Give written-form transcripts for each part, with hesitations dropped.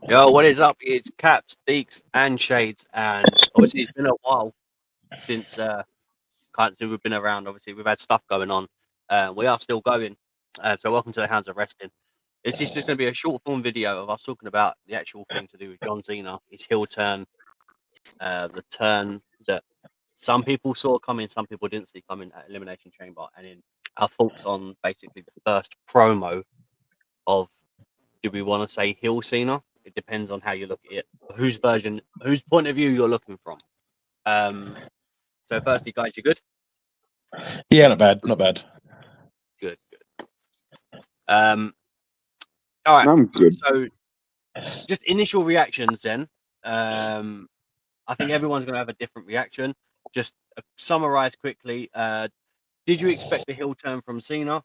Yo, what is up? It's Capz, Deekz, and Shades, and obviously it's been a while since since we've been around. Obviously, we've had stuff going on. We are still going. So welcome to the Hounds of Wrestling. This is just going to be a short form video of us talking about the actual thing to do with John Cena, his heel turn, the turn that some people saw coming, some people didn't see coming at Elimination Chamber, and then our thoughts on basically the first promo of, do we want to say heel Cena? It depends on how you look at it, whose point of view you're looking from. So firstly, guys, you good? Yeah, not bad, not bad. Good. All right. I'm good. So just initial reactions then. I think everyone's going to have a different reaction. Just summarize quickly. Did you expect the heel turn from Cena?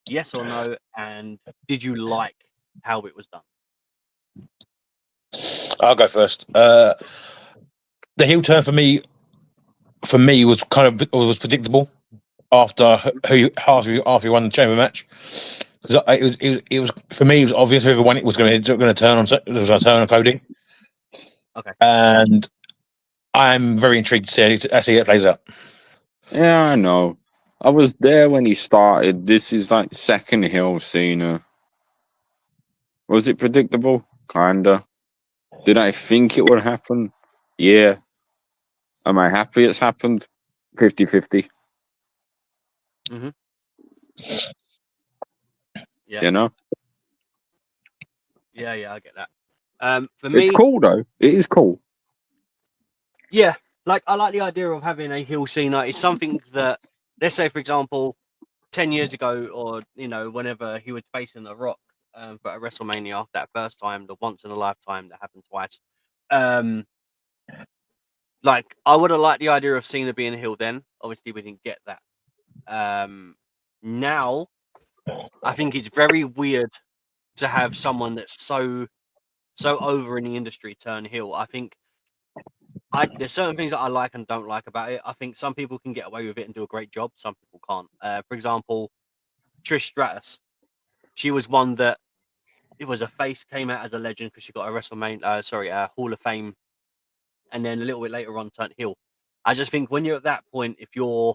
Yes or no? And did you like how it was done? I'll go first. The heel turn for me was was predictable after he won the chamber match. Because it was for me, it was obvious whoever won it was going to turn on. It was going to turn on Cody. Okay. And I'm very intrigued to see how it plays out. Yeah, I know. I was there when he started. This is like second heel Cena. Was it predictable? Kinda. Did I think it would happen? Yeah. Am I happy it's happened? 50-50. Mm-hmm. Yeah. You know? Yeah, I get that. For me, it's cool though. It is cool. Yeah, like I like the idea of having a heel Cena. It's something that, let's say, for example, 10 years ago, or whenever he was facing The Rock for a WrestleMania, that first time, the once in a lifetime that happened twice. Like I would have liked the idea of Cena being a heel then. Obviously, we didn't get that. Now, I think it's very weird to have someone that's so over in the industry turn heel. I think there's certain things that I like and don't like about it. I think some people can get away with it and do a great job. Some people can't. For example, Trish Stratus. She was one that it was a face, came out as a legend because she got a WrestleMania, Hall of Fame, and then a little bit later on turned heel. I just think when you're at that point, if you're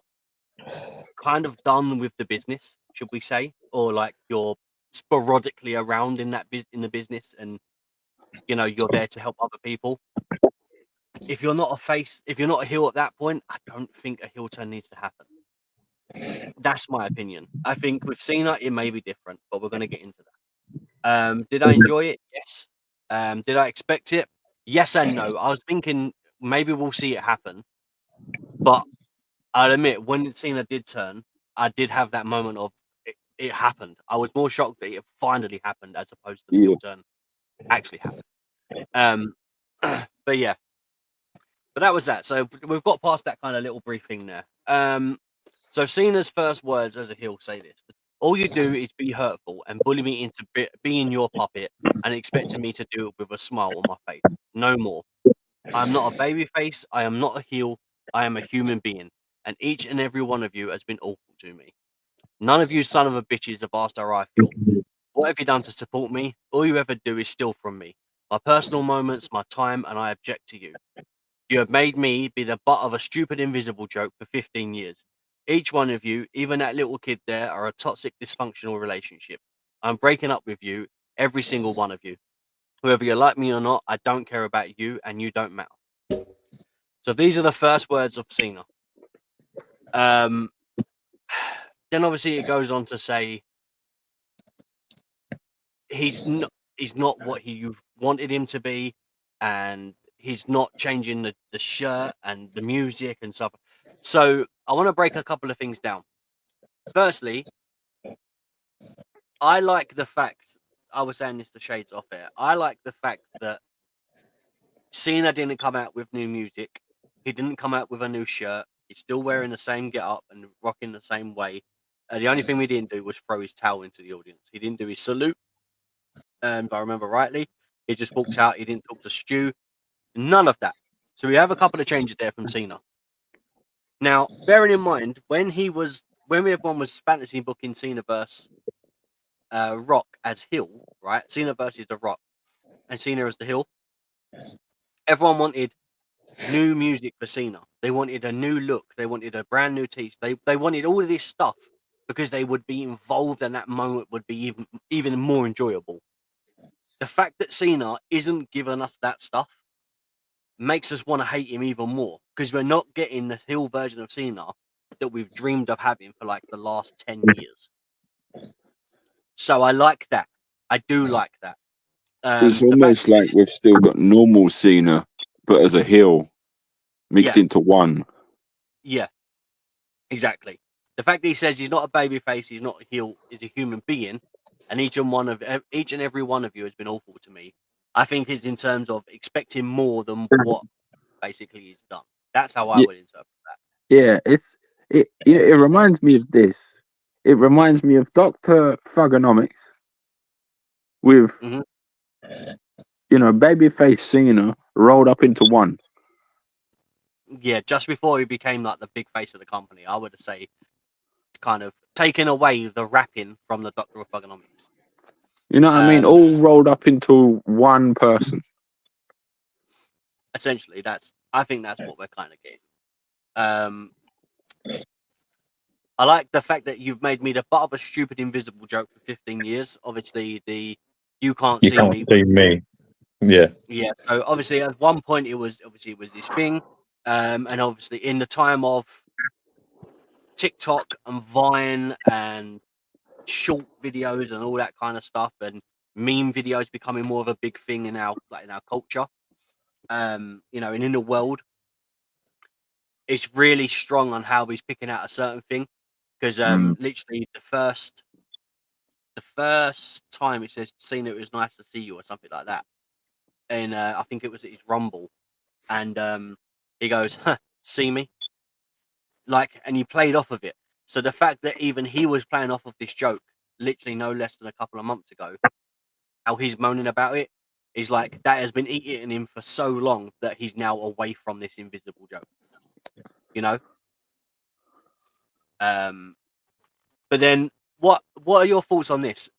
kind of done with the business, should we say, or like you're sporadically around in the business, and you're there to help other people. If you're not a face, if you're not a heel at that point, I don't think a heel turn needs to happen. That's my opinion. I think with Cena, it may be different, but we're going to get into that. Did I enjoy it? Yes. Did I expect it? Yes and no. I was thinking maybe we'll see it happen, but I'll admit when Cena did turn, I did have that moment of it happened. I was more shocked that it finally happened as opposed to the heel turn actually happened. But yeah. But that was that. So we've got past that kind of little briefing there. So Cena's first words as a heel say this: all you do is be hurtful and bully me into being your puppet and expecting me to do it with a smile on my face. No more. I'm not a baby face. I am not a heel. I am a human being. And each and every one of you has been awful to me. None of you son of a bitches have asked how I feel. What have you done to support me? All you ever do is steal from me. My personal moments, my time, and I object to you. You have made me be the butt of a stupid invisible joke for 15 years. Each one of you, even that little kid there, are a toxic, dysfunctional relationship. I'm breaking up with you, every single one of you. Whether you like me or not, I don't care about you, and you don't matter. So these are the first words of Cena. Then obviously it goes on to say he's not what you wanted him to be, and he's not changing the shirt and the music and stuff. So I want to break a couple of things down. Firstly, I like the fact, I was saying this to Shades off air, I like the fact that Cena didn't come out with new music. He didn't come out with a new shirt. He's still wearing the same get-up and rocking the same way. The only thing we didn't do was throw his towel into the audience. He didn't do his salute. If I remember rightly, he just walked out. He didn't talk to Stu. None of that. So we have a couple of changes there from Cena. Now, bearing in mind, when everyone was fantasy booking Cena versus Rock as heel, right? Cena versus The Rock. and Cena as the heel, everyone wanted new music for Cena. They wanted a new look. They wanted a brand new t-shirt. They wanted all of this stuff because they would be involved, and that moment would be even more enjoyable. The fact that Cena isn't giving us that stuff makes us want to hate him even more, because we're not getting the heel version of Cena that we've dreamed of having for like the last 10 years. So I like that. I do like that. It's almost like we've still got normal Cena, but as a heel, mixed into one. Yeah, exactly. The fact that he says he's not a babyface, he's not a heel, he's a human being, and each and every one of you has been awful to me, I think is in terms of expecting more than what basically he's done. That's how I would interpret that. Yeah, it reminds me of this. It reminds me of Dr. Thugonomics with babyface Cena rolled up into one. Yeah, just before he became like the big face of the company, I would say kind of taking away the rapping from the Doctor of Thugonomics. You know what I mean? All rolled up into one person. Essentially, I think that's what we're kind of getting. I like the fact that you've made me the butt of a stupid invisible joke for 15 years. Obviously, you can't see me. Yeah. Yeah. So obviously, at one point, it was this thing, and obviously, in the time of TikTok and Vine and short videos and all that kind of stuff, and meme videos becoming more of a big thing in our culture. And in the world, it's really strong on how he's picking out a certain thing, because literally the first time it says Cena, it was nice to see you or something like that, and I think it was at his Rumble, and he goes, huh, see me, and he played off of it. So the fact that even he was playing off of this joke literally no less than a couple of months ago, how he's moaning about it is like that has been eating him for so long that he's now away from this invisible joke, but then what are your thoughts on this?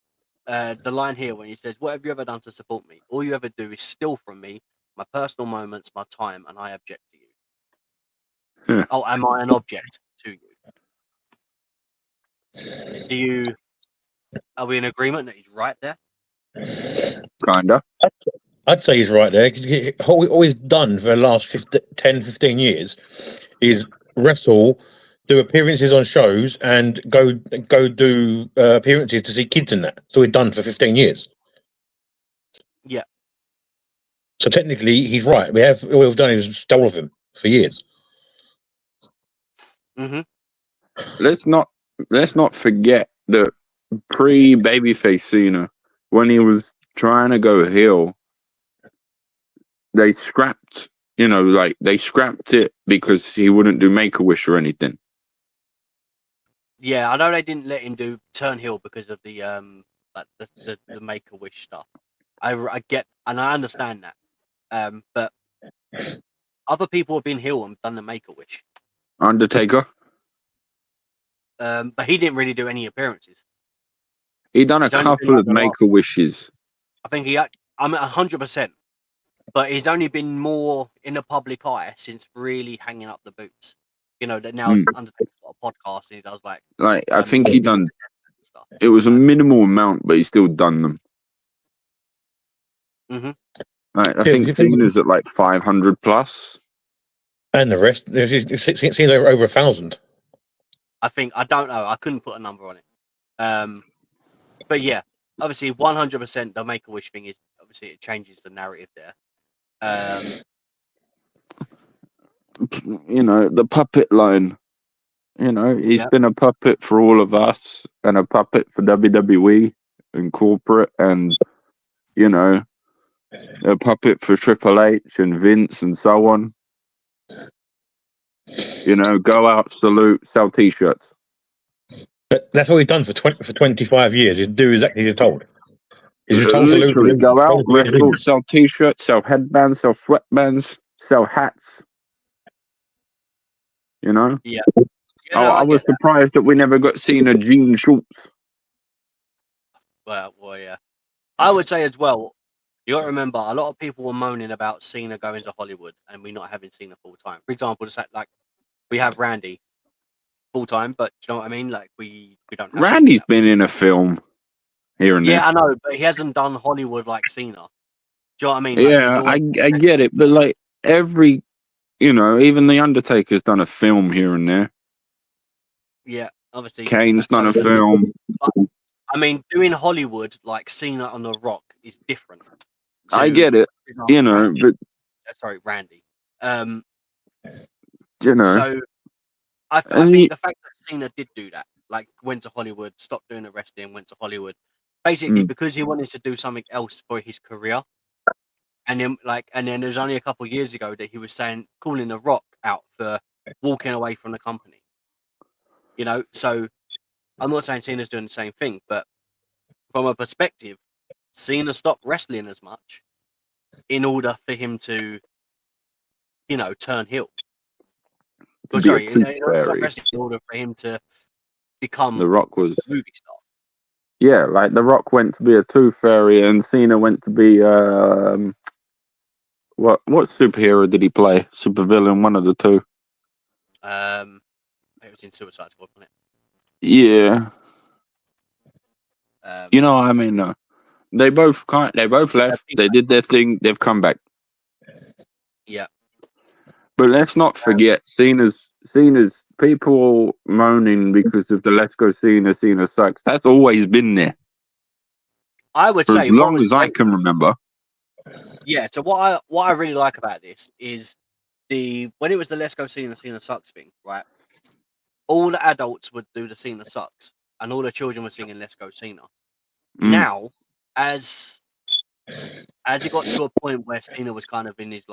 The line here when he says, "What have you ever done to support me? All you ever do is steal from me my personal moments, my time, and I object to you." Oh, am I an object to you? Are we in agreement that he's right there? Kinda. I'd say he's right there, because all he's done for the last 10, 15 years is wrestle, do appearances on shows, and go do appearances to see kids in that. That's all he's done for 15 years. Yeah. So technically, he's right. All we've done is stole of him for years. Let's not forget that pre-babyface Cena, when he was trying to go heel, they scrapped it because he wouldn't do Make-A-Wish or anything. Yeah, I know they didn't let him turn heel because of the the Make-A-Wish stuff. I get, and I understand that. But other people have been heel and done the Make-A-Wish. Undertaker. But he didn't really do any appearances. He done a couple of Make-A-Wishes. I think I'm 100%. But he's only been more in the public eye since really hanging up the boots. That now Undertaker's got a podcast and he does I think he done stuff. It was a minimal amount, but he still done them. I think Cena's at 500 plus. And the rest, it seems over 1,000. I don't know. I couldn't put a number on it. But yeah, obviously 100% the Make-A-Wish thing is obviously it changes the narrative there. The puppet line. He's been a puppet for all of us and a puppet for WWE and corporate, and a puppet for Triple H and Vince and so on. Go out, salute, sell T-shirts. But that's all he's done for 25 years, is do exactly as you're told. He's told Literally, to go out, wrestle, sell T-shirts, sell headbands, sell sweatbands, sell hats. Yeah. I was surprised that we never got seen a jean shorts. Well, yeah. I would say as well, You got to remember, a lot of people were moaning about Cena going to Hollywood and we not having Cena full time. For example, just like we have Randy full time, but you know what I mean? Like we don't have Randy's been in a film here and there. Yeah, I know, but he hasn't done Hollywood like Cena. Do you know what I mean? Yeah, I get it, but like every, even the Undertaker's done a film here and there. Yeah, obviously. Kane's done a film. But, I mean, doing Hollywood like Cena on The Rock is different. I get it, Randy. but sorry, Randy. So I think the fact that Cena did do that, like went to Hollywood, stopped doing the wrestling, went to Hollywood, basically because he wanted to do something else for his career. And then there's only a couple of years ago that he was calling The Rock out for walking away from the company. So I'm not saying Cena's doing the same thing, but from a perspective, Cena stopped wrestling as much in order for him to, turn heel. In order for him to become The Rock was a movie star. Yeah, like The Rock went to be a Tooth Fairy and Cena went to be what superhero did he play? Supervillain, one of the two. It was in Suicide Squad, wasn't it? Yeah. You know what I mean? They both left. They did their thing. They've come back. Yeah. But let's not forget Cena's people moaning because of the Let's Go Cena sucks. That's always been there. I would for say as long as I can remember. Yeah. So what I really like about this is when it was the Let's Go Cena sucks thing, right? All the adults would do the Cena sucks, and all the children were singing Let's Go Cena. Now, as it got to a point where Cena was kind of in his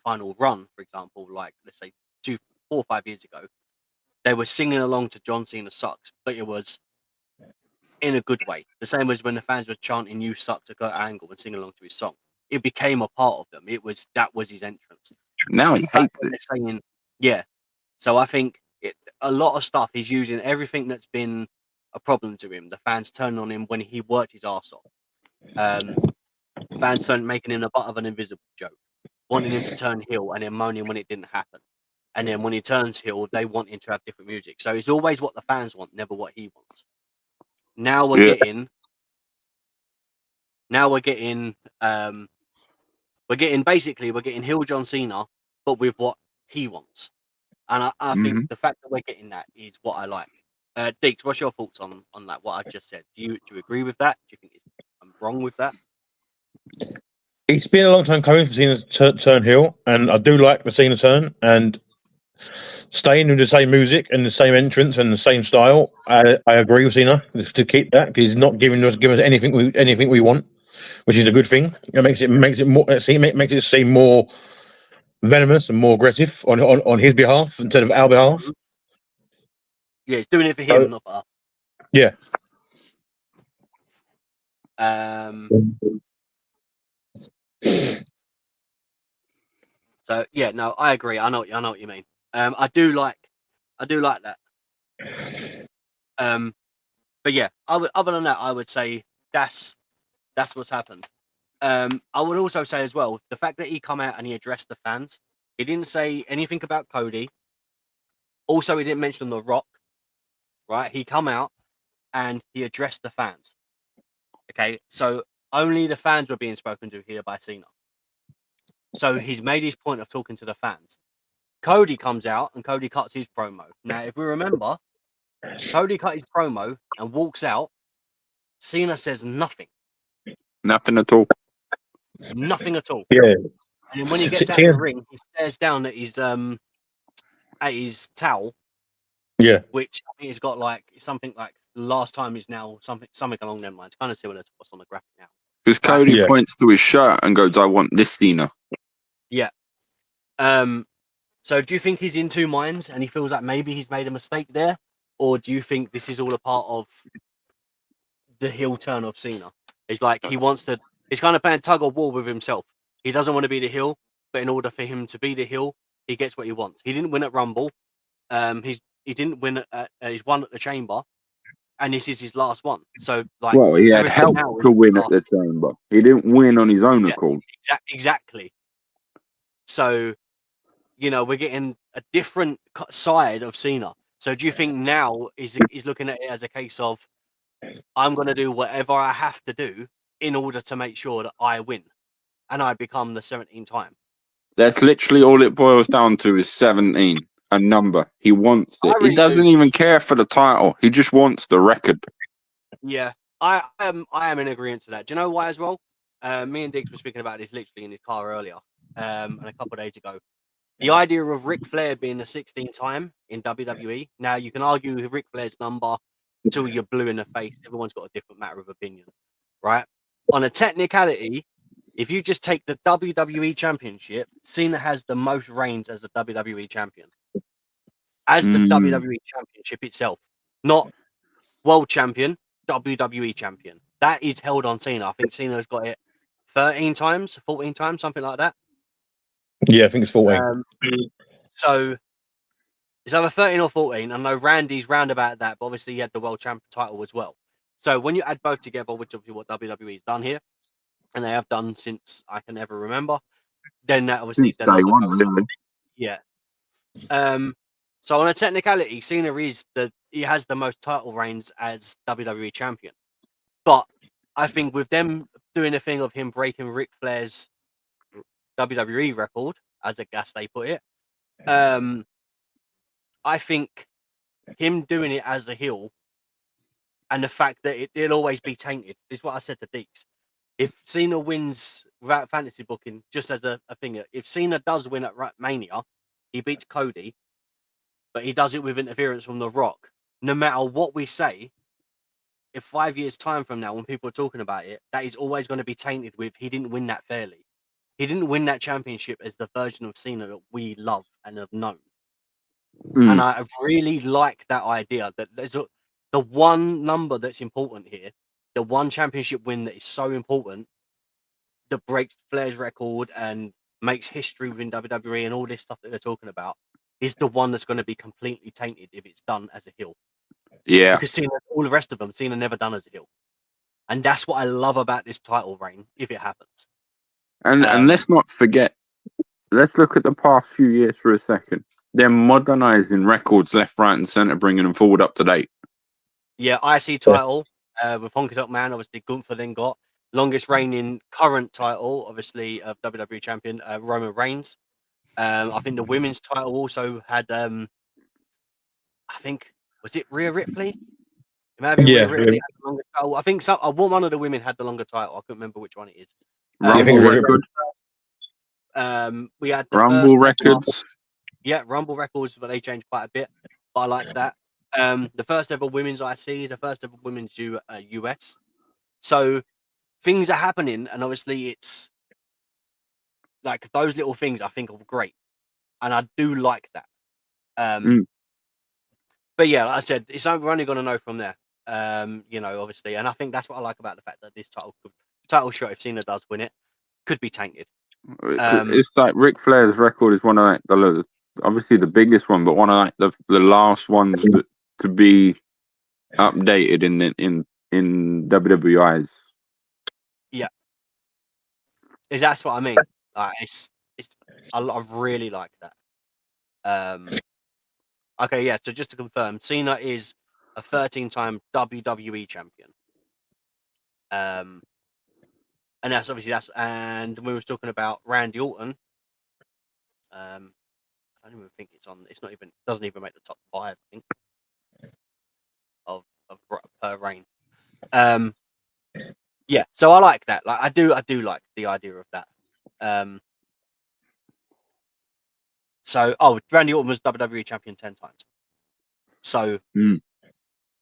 final run, for example, like let's say 4 or 5 years ago, they were singing along to JohnCena sucks, but it was in a good way. The same as when the fans were chanting "You suck" to Kurt Angle and singing along to his song. It became a part of them. That was his entrance. Now he hates it. Saying, yeah. So I think a lot of stuff he's using everything that's been a problem to him. The fans turning on him when he worked his arse off. Fans making him a butt of an invisible joke, wanting him to turn heel and then moaning when it didn't happen. And then when he turns heel, they want him to have different music. So it's always what the fans want, never what he wants. Now we're getting heel John Cena, but with what he wants. And I think the fact that we're getting that is what I like. Deekz, what's your thoughts on that? What I've just said? Do you agree with that? Do you think I'm wrong with that? It's been a long time coming for Cena to turn heel, and I do like the Cena turn and staying with the same music and the same entrance and the same style. I agree with Cena to keep that because he's not giving us anything we want, which is a good thing. It makes it seem more venomous and more aggressive on his behalf instead of our behalf. Yeah, he's doing it for him, not for us. Yeah. So yeah, no, I agree. I know what you mean. I do like that. But yeah, other than that, I would say that's what's happened. I would also say as well, the fact that he come out and he addressed the fans. He didn't say anything about Cody. Also, he didn't mention The Rock. Right? He come out and he addressed the fans. Okay, so only the fans were being spoken to here by Cena. So he's made his point of talking to the fans. Cody comes out and Cody cuts his promo. Now, if we remember, Cody cut his promo and walks out. Cena says nothing. Nothing at all. Nothing at all. Yeah. And then when he gets out of the ring, he stares down at his towel. Yeah. Which I think has got something like last time is now something along them lines. Kind of similar to what's on the graphic now. Because Cody points to his shirt and goes, "I want this Cena." Yeah. So do you think he's in two minds and he feels like maybe he's made a mistake there? Or do you think this is all a part of the heel turn of Cena? It's like he's kind of playing tug of war with himself. He doesn't want to be the heel, but in order for him to be the heel, he gets what he wants. He didn't win at Rumble. He didn't win he's won at the Chamber. and this is his last one. So like, Well, he had everything help now is to win at last. the chamber. He didn't win on his own Yeah. accord. Exactly. So, you know, we're getting a different side of Cena. So do you think now he's looking at it as a case of, I'm going to do whatever I have to do in order to make sure that I win and I become the 17th time? That's literally all it boils down to is 17, a number. He wants it. I really He doesn't do. even care for the title. He just wants the record. Yeah, I am in agreement to that. Do you know why as well? Me and Deekz were speaking about this literally in his car earlier, and a couple of days ago. The idea of Ric Flair being the 16th time in WWE. Now you can argue with Ric Flair's number until you're blue in the face. Everyone's got a different matter of opinion, right? On a technicality, if you just take the WWE Championship, Cena has the most reigns as a WWE champion. As the WWE Championship itself, not World Champion, WWE Champion. That is held on Cena. I think Cena's got it 13 times, 14 times, something like that. Yeah, I think it's 14. So it's either 13 or 14. I know Randy's round about that, but obviously he had the World Champion title as well. So when you add both together, which is what WWE's done here, and they have done since I can ever remember, then that obviously Since day one, really. Yeah. So on a technicality, Cena he has the most title reigns as WWE champion. But I think with them doing a thing of him breaking Ric Flair's WWE record, as they put it, I think him doing it as a heel and the fact that it'll always be tainted is what I said to Deekz. If Cena wins without fantasy booking, just as a thing, if Cena does win at Mania, he beats Cody, but he does it with interference from The Rock. No matter what we say, if 5 years' time from now, when people are talking about it, that is always going to be tainted with he didn't win that fairly. He didn't win that championship as the version of Cena that we love and have known. And I really like that idea that there's the one number that's important here, the one championship win that is so important, that breaks Flair's record and makes history within WWE and all this stuff that they're talking about, is the one that's going to be completely tainted if it's done as a heel. Yeah. Because Cena, all the rest of them, Cena never done as a heel. And that's what I love about this title reign, if it happens. And let's not forget, let's look at the past few years for a second. They're modernizing records left, right, and center, bringing them forward up to date. Yeah, IC title with Honky Tonk Man, obviously Gunther then got longest reigning current title, obviously of WWE champion Roman Reigns. I think the women's title also had, I think, was it Rhea Ripley? It might have been Rhea Ripley had the longest title. I think one of the women had the longer title. I couldn't remember which one it is. Rumble record. We had the Rumble records. Yeah, Rumble records, but they changed quite a bit. But I like that. The first ever women's IC, the first ever women's US. So things are happening, and obviously it's like those little things I think are great, and I do like that. But yeah, like I said, we're only going to know from there. You know, obviously, and I think that's what I like about the fact that this title shot, if Cena does win it, could be tainted. It's like Ric Flair's record is one of like obviously the biggest one, but one of like the last ones that to be updated in WWE's. Yeah, that's what I mean. I really like that. Okay, yeah. So just to confirm, Cena is a 13-time WWE champion. And that's obviously and we were talking about Randy Orton. I don't even think doesn't even make the top 5, I think, of per reign. Yeah, so I like that. Like I do like the idea of that. So Randy Orton was WWE champion 10 times. So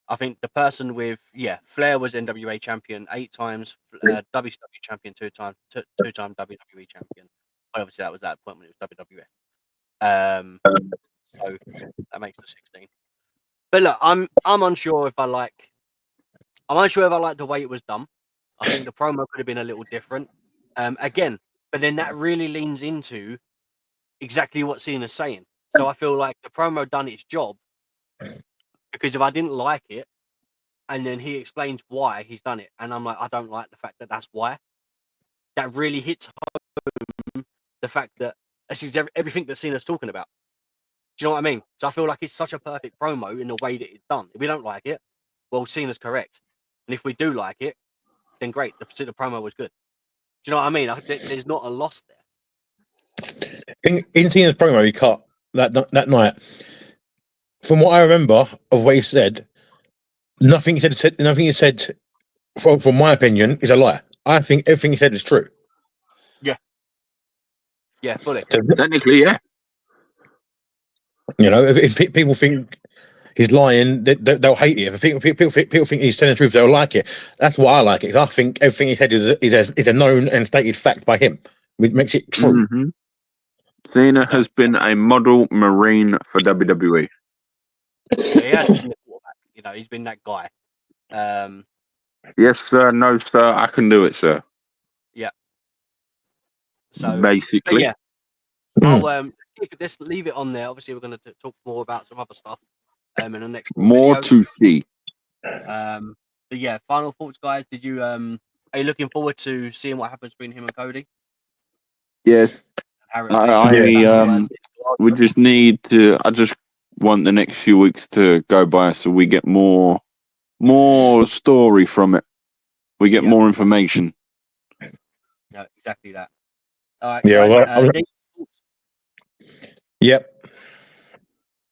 I think the person with Flair was NWA champion 8 times, WCW champion 2 times, 2-time WWE champion. But obviously that was at the point when it was WWF. So that makes it 16. But look, I'm unsure if I like the way it was done. I think the promo could have been a little different. Again, but then that really leans into exactly what Cena's saying. So I feel like the promo done its job, because if I didn't like it, and then he explains why he's done it, and I'm like, I don't like the fact that that's why. That really hits home the fact that this is everything that Cena's talking about. Do you know what I mean? So I feel like it's such a perfect promo in the way that it's done. If we don't like it, well, Cena's correct, and if we do like it, then great. The promo was good. Do you know what I mean? There's not a loss there. In Cena's promo he cut that night, from what I remember of what he said, nothing he said from my opinion is a lie. I think everything he said is true. Yeah, fully. So, Technically, yeah. you know, if people think he's lying, they'll hate it. If people think he's telling the truth, they'll like it. That's why I like it. I think everything he said is a known and stated fact by him, which makes it true. Mm-hmm. Cena has been a model marine for WWE. Yeah, he has been the quarterback. You know, he's been that guy. Yes, sir. No, sir. I can do it, sir. So Basically, yeah, let's leave it on there. Obviously, we're going to talk more about some other stuff in the next more video. to see. But yeah, final thoughts, guys. Did you are you looking forward to seeing what happens between him and Cody? Yes, we just need to. I just want the next few weeks to go by so we get more story from it. We get more information. No, exactly that. All right. Yeah. Guys, Yep.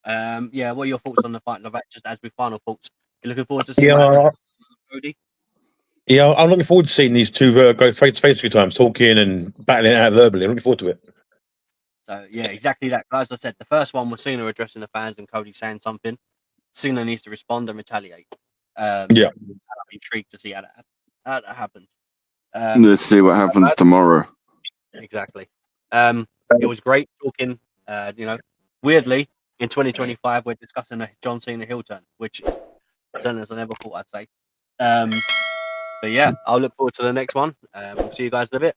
Yeah. What are your thoughts on the fight? Just as with final thoughts, you're looking forward to seeing what happens with Cody? Yeah, I'm looking forward to seeing these two go face to face a few times, talking and battling it out verbally. I'm looking forward to it. So yeah, exactly that. As I said, the first one was Cena addressing the fans and Cody saying something. Cena needs to respond and retaliate. I'm intrigued to see how that happens. Let's see what happens tomorrow. Exactly. It was great talking. You know, weirdly, in 2025, we're discussing a JohnCena heel turn, which certainly as I never thought I'd say. But yeah, I'll look forward to the next one. We'll see you guys in a bit.